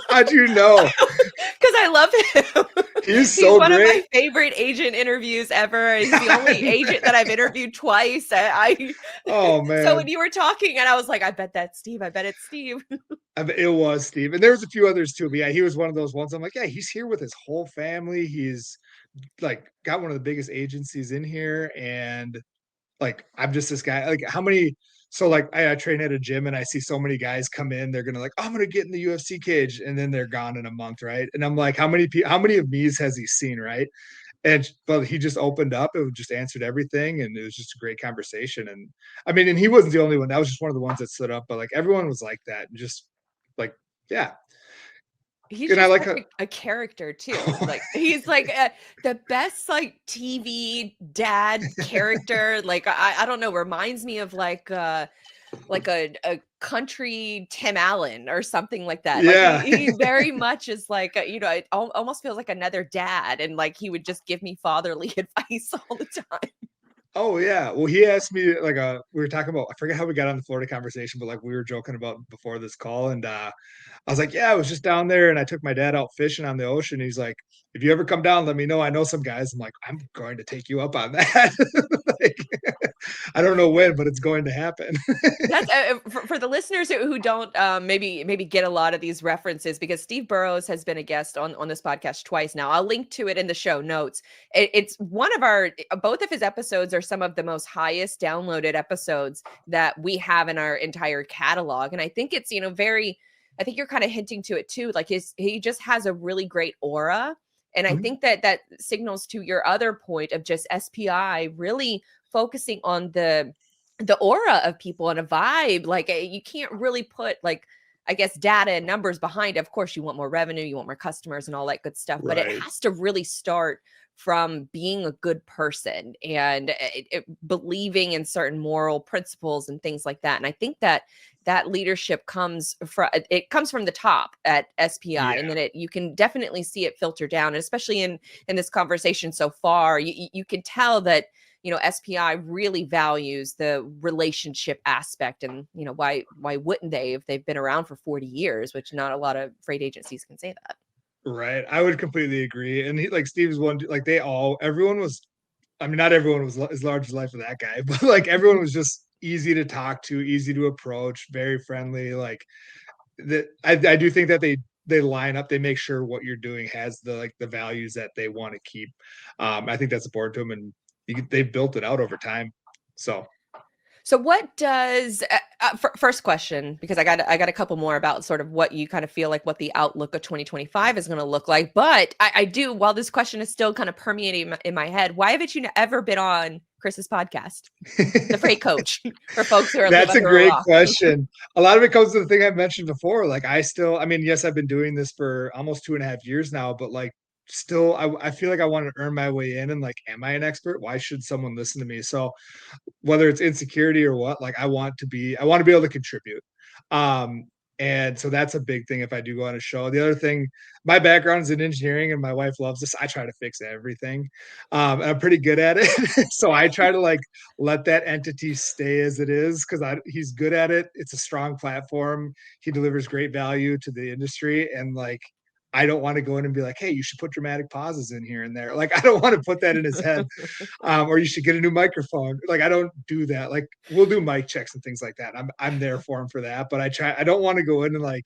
How'd you know? Because I love him. He's He's so one of my great. favorite agent interviews ever. He's the only agent that I've interviewed twice. Oh So when man. you were talking, and I was like, I bet that's Steve. I bet it's Steve. It was Steve. And there was a few others too. But yeah, he was one of those ones. I'm like, yeah, he's here with his whole family. He's like got one of the biggest agencies in here. And like I'm just this guy. Like how many So like I train at a gym and I see so many guys come in, they're gonna like, I'm gonna get in the UFC cage, and then they're gone in a month, right? And I'm like, how many of these has he seen, right? And but he just opened up, it just answered everything, and it was just a great conversation. And I mean, and he wasn't the only one. That was just one of the ones that stood up, but like everyone was like that, and just like, yeah. He's And I just like such a character too. Like he's like the best like TV dad character. Like I don't know, reminds me of like a country Tim Allen or something like that. Like yeah. he very much is like it almost feels like another dad, and like he would just give me fatherly advice all the time. Oh yeah. Well, he asked me like we were talking about, I forget how we got on the Florida conversation, but like we were joking about before this call, and I was like, yeah, I was just down there and I took my dad out fishing on the ocean. He's like, if you ever come down, let me know. I know some guys. I'm like, I'm going to take you up on that. Like, I don't know when, but it's going to happen. That's for the listeners who don't maybe get a lot of these references, because Steve Burrows has been a guest on this podcast twice now. I'll link to it in the show notes. It's one of our both of his episodes are some of the most highest downloaded episodes that we have in our entire catalog, and I think it's very. I think you're kind of hinting to it too. Like he just has a really great aura, and I think that signals to your other point of just SPI really focusing on the aura of people and a vibe. Like you can't really put like, I guess, data and numbers behind it. Of course you want more revenue, you want more customers and all that good stuff, but it Right. has to really start from being a good person and believing in certain moral principles and things like that. And I think that leadership comes from the top at SPI, and Yeah. then you can definitely see it filter down. And especially in this conversation so far, you can tell that SPI really values the relationship aspect. And why wouldn't they, if they've been around for 40 years, which not a lot of freight agencies can say that. Right. I would completely agree. And he, like Steve's one, like everyone was, I mean, not everyone was as large as life of that guy, but like everyone was just easy to talk to, easy to approach, very friendly. Like that, I do think that they line up, they make sure what you're doing has the values that they want to keep. I think that's important to them, and they've built it out over time. So what does first question, because I got a couple more about sort of what you kind of feel like what the outlook of 2025 is going to look like. But I do, while this question is still kind of permeating in my head, why haven't you ever been on Chris's podcast, The Freight Coach, for folks who are That's a living under a great rock? question. A lot of it comes to the thing I've mentioned before. Like I mean, yes, I've been doing this for almost 2.5 years now, but like still, I feel like I want to earn my way in, and like, am I an expert? Why should someone listen to me? So whether it's insecurity or what, like I want to be able to contribute. Um, and so that's a big thing if I do go on a show. The other thing, my background is in engineering and my wife loves this. I try to fix everything. And I'm pretty good at it. So I try to like let that entity stay as it is, because he's good at it. It's a strong platform. He delivers great value to the industry. And like, I don't want to go in and be like, hey, you should put dramatic pauses in here and there. Like, I don't want to put that in his head. Or you should get a new microphone. Like, I don't do that. Like, we'll do mic checks and things like that. I'm there for him for that. But I don't want to go in and like,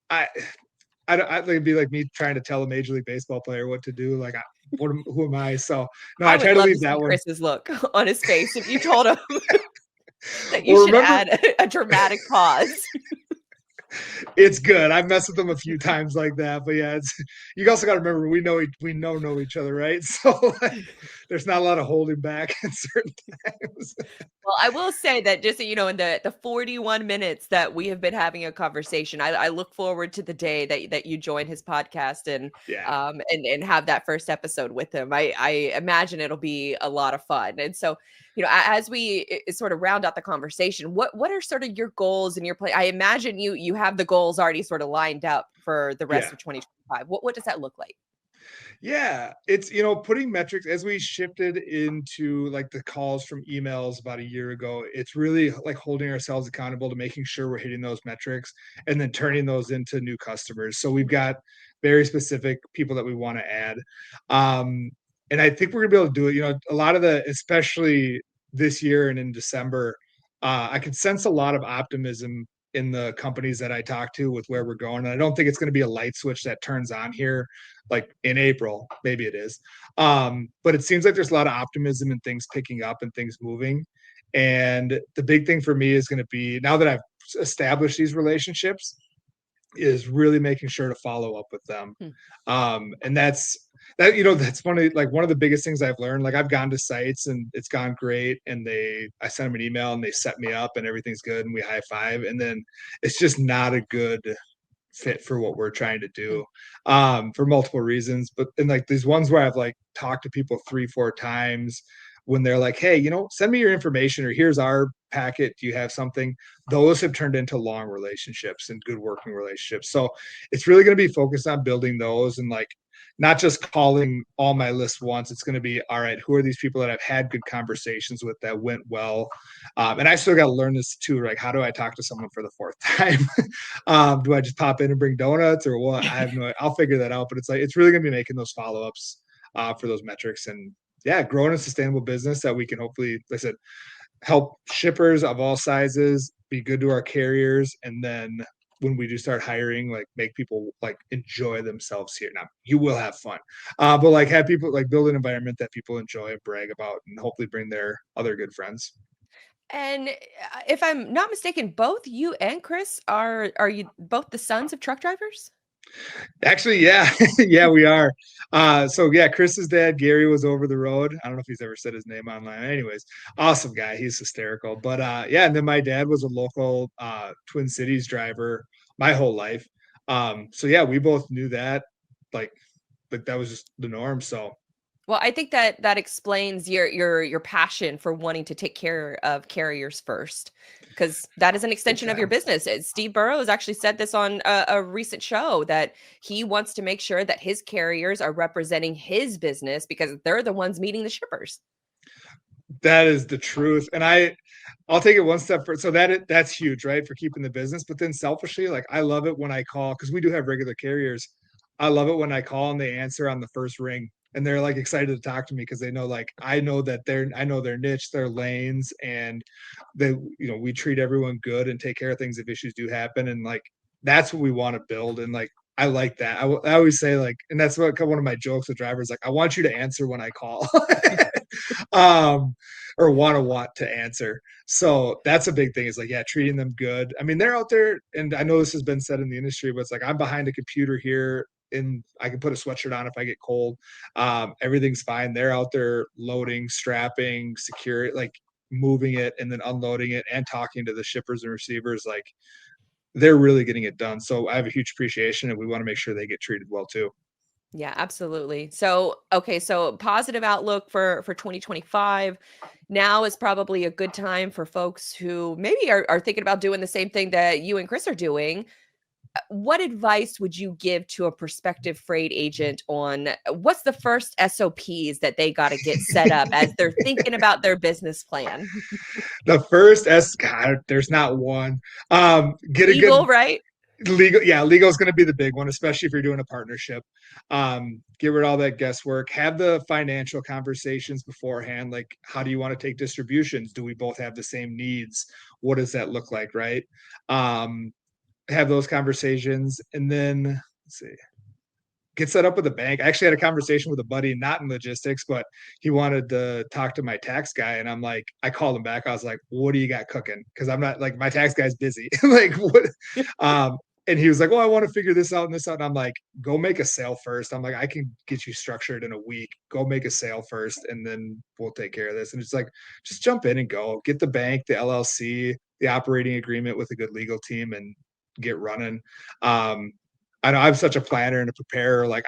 I don't, it'd be like me trying to tell a Major League Baseball player what to do. Like, who am I? So no, I would try to love to leave see that one. Chris's look on his face if you told him that you Well, should add a dramatic pause. It's good. I've messed with them a few times like that, but yeah, you also got to remember we know each other, right? So like, there's not a lot of holding back in certain times. Well, I will say that just so you know, in the 41 minutes that we have been having a conversation, I look forward to the day that you join his podcast and Yeah. and have that first episode with him. I imagine it'll be a lot of fun. And so, as we sort of round out the conversation, what are sort of your goals and your plan? I imagine you have the goals already sort of lined up for the rest Yeah. of 2025. What does that look like? Yeah, it's putting metrics as we shifted into like the calls from emails about a year ago. It's really like holding ourselves accountable to making sure we're hitting those metrics and then turning those into new customers. So we've got very specific people that we want to add. And I think we're gonna be able to do it. A lot of especially this year and in December, I can sense a lot of optimism in the companies that I talk to with where we're going. And I don't think it's going to be a light switch that turns on here like in April. Maybe it is. But it seems like there's a lot of optimism and things picking up and things moving. And the big thing for me is going to be, now that I've established these relationships, is really making sure to follow up with them. And that's one of the biggest things I've learned. Like, I've gone to sites and it's gone great, and I send them an email and they set me up and everything's good and we high five, and then it's just not a good fit for what we're trying to do, for multiple reasons. But in like these ones where I've like talked to people 3-4 times, when they're like, hey, send me your information, or here's our packet, do you have something? Those have turned into long relationships and good working relationships. So it's really going to be focused on building those, and like not just calling all my list once. It's going to be, all right, who are these people that I've had good conversations with that went well? And I still got to learn this too. Like, how do I talk to someone for the 4th time? Do I just pop in and bring donuts or what? I have no idea. I'll figure that out. But it's really going to be making those follow-ups for those metrics, and growing a sustainable business that we can hopefully, like I said, help shippers of all sizes, be good to our carriers, and then when we do start hiring, like make people like enjoy themselves here. Now, you will have fun, but like have people like build an environment that people enjoy and brag about, and hopefully bring their other good friends. And if I'm not mistaken, both you and Chris are you both the sons of truck drivers? Actually, yeah. Yeah, we are. So yeah, Chris's dad, Gary, was over the road. I don't know if he's ever said his name online. Anyways, awesome guy. He's hysterical. But yeah, and then my dad was a local Twin Cities driver my whole life. So yeah, we both knew that, like that was just the norm. So Well, I think that explains your passion for wanting to take care of carriers first, because that is an extension of your business. Steve Burrows actually said this on a recent show, that he wants to make sure that his carriers are representing his business because they're the ones meeting the shippers. that is the truth. And I'll take it one step further. So that's huge, right, for keeping the business. But then selfishly, like, I love it when I call, because we do have regular carriers. I love it when I call and they answer on the first ring, and they're like excited to talk to me, because they know, like, I know their niche, their lanes, and we treat everyone good and take care of things if issues do happen. And like, that's what we want to build. And like, I like that. I always say, like, and that's what one of my jokes with drivers, like, I want you to answer when I call. Or want to answer. So that's a big thing, is like, yeah, treating them good. I mean, they're out there, and I know this has been said in the industry, but it's like, I'm behind a computer here, and I can put a sweatshirt on if I get cold. Everything's fine. They're out there loading, strapping, secure, like moving it, and then unloading it, and talking to the shippers and receivers. Like, they're really getting it done. So I have a huge appreciation, and we want to make sure they get treated well too. Yeah, absolutely. So, okay, so positive outlook for 2025. Now is probably a good time for folks who maybe are thinking about doing the same thing that you and Chris are doing. What advice would you give to a prospective freight agent on what's the first SOPs that they got to get set up as they're thinking about their business plan? The first God, there's not one. Get Legal, a good right? legal. Yeah, legal is going to be the big one, especially if you're doing a partnership. Get rid of all that guesswork. Have the financial conversations beforehand. Like, how do you want to take distributions? Do we both have the same needs? What does that look like, right? Have those conversations, and then let's see, get set up with a bank. I actually had a conversation with a buddy, not in logistics, but he wanted to talk to my tax guy. And I'm like, I called him back. I was like, what do you got cooking? Because I'm not, like, my tax guy's busy. Like, what? And he was like, well, I want to figure this out and this out. And I'm like, go make a sale first. I'm like, I can get you structured in a week. Go make a sale first, and then we'll take care of this. And it's like, just jump in and go. Get the bank, the LLC, the operating agreement with a good legal team, and get running. I know I'm such a planner and a preparer. Like,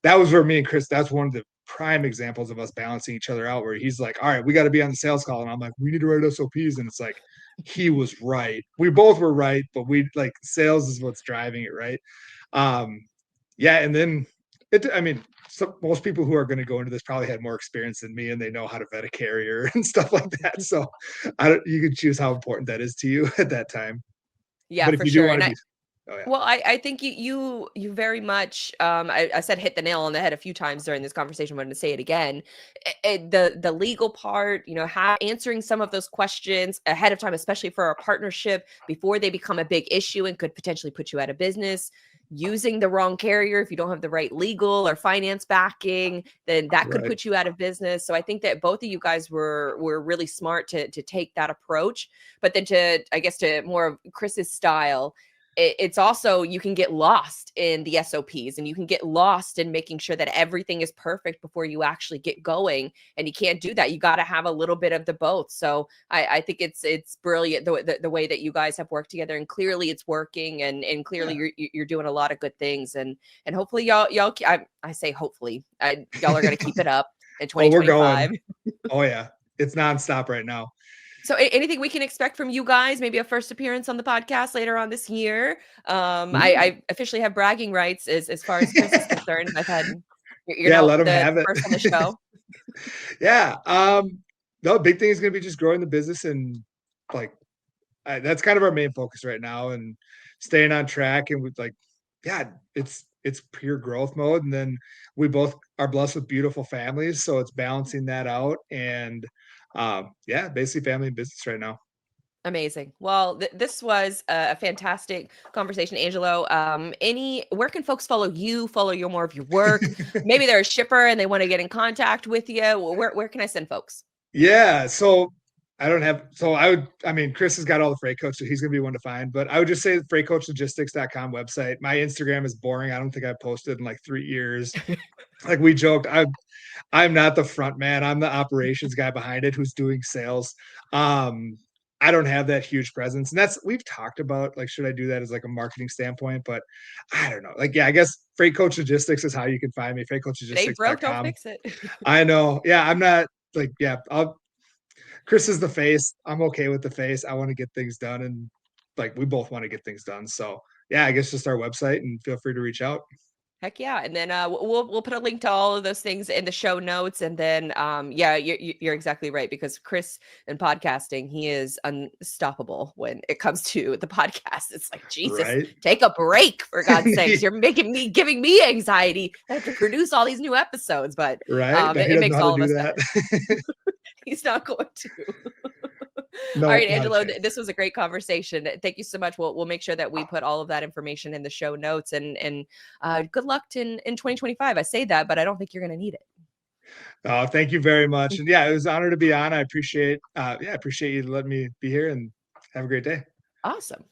that was where me and Chris, that's one of the prime examples of us balancing each other out, where he's like, all right, we got to be on the sales call. And I'm like, we need to write SOPs. And it's like, he was right. We both were right, but sales is what's driving it. Right. Yeah. And then most people who are going to go into this probably had more experience than me, and they know how to vet a carrier and stuff like that. So you can choose how important that is to you at that time. Yeah, But if for you do sure. want to be, oh yeah. Well, I think you very much I said hit the nail on the head a few times during this conversation. I'm going to say it again. The legal part, answering some of those questions ahead of time, especially for a partnership before they become a big issue and could potentially put you out of business. using the wrong carrier, if you don't have the right legal or finance backing, then that could Right. put you out of business. So I think that both of you guys were really smart to take that approach. But then I guess to more of Chris's style, it's also, you can get lost in the SOPs and you can get lost in making sure that everything is perfect before you actually get going. And you can't do that. You got to have a little bit of the both. So I think it's brilliant the way that you guys have worked together, and clearly it's working, and clearly you're doing a lot of good things, and hopefully y'all I say hopefully y'all are going to keep it up in Oh, we're 2025. going. Oh yeah, it's nonstop right now. So anything we can expect from you guys? Maybe a first appearance on the podcast later on this year. I officially have bragging rights as far as Chris is concerned. I've had, Yeah, let them have it. first on the show. Yeah. No, big thing is going to be just growing the business, and like that's kind of our main focus right now, and staying on track. And with yeah, it's pure growth mode. And then we both are blessed with beautiful families, so it's balancing that out. And yeah, basically family and business right now. Amazing. Well, this was a fantastic conversation, Angelo. Where can folks follow you, more of your work? Maybe they're a shipper and they want to get in contact with you. Where can I send folks? Yeah, so I mean, Chris has got all the Freight Coach, so he's gonna be one to find. But I would just say the freightcoachlogistics.com website. My Instagram is boring. I don't think I've posted in like 3 years. Like we joked, I'm not the front man. I'm the operations guy behind it who's doing sales. I don't have that huge presence. And we've talked about, like, should I do that as like a marketing standpoint? But I don't know. Like, yeah, I guess Freight Coach Logistics is how you can find me, It ain't broke, don't freightcoachlogistics.com. fix it. I know. Yeah, I'm not like, yeah, Chris is the face. I'm okay with the face. I want to get things done. And like, we both want to get things done. So yeah, I guess just our website, and feel free to reach out. Heck yeah. And then we'll put a link to all of those things in the show notes. And then yeah, you're exactly right, because Chris in podcasting, he is unstoppable when it comes to the podcast. It's like, Jesus, Right. take a break, for God's sakes. You're giving me anxiety. I have to produce all these new episodes, but Right. No, he it doesn't makes know how all to of do us that. better. He's not going to. No, All right, not a Angelo, chance. this was a great conversation. Thank you so much. We'll make sure that we put all of that information in the show notes, and good luck in 2025. I say that, but I don't think you're going to need it. Oh, thank you very much. And yeah, it was an honor to be on. I appreciate I appreciate you letting me be here, and have a great day. Awesome.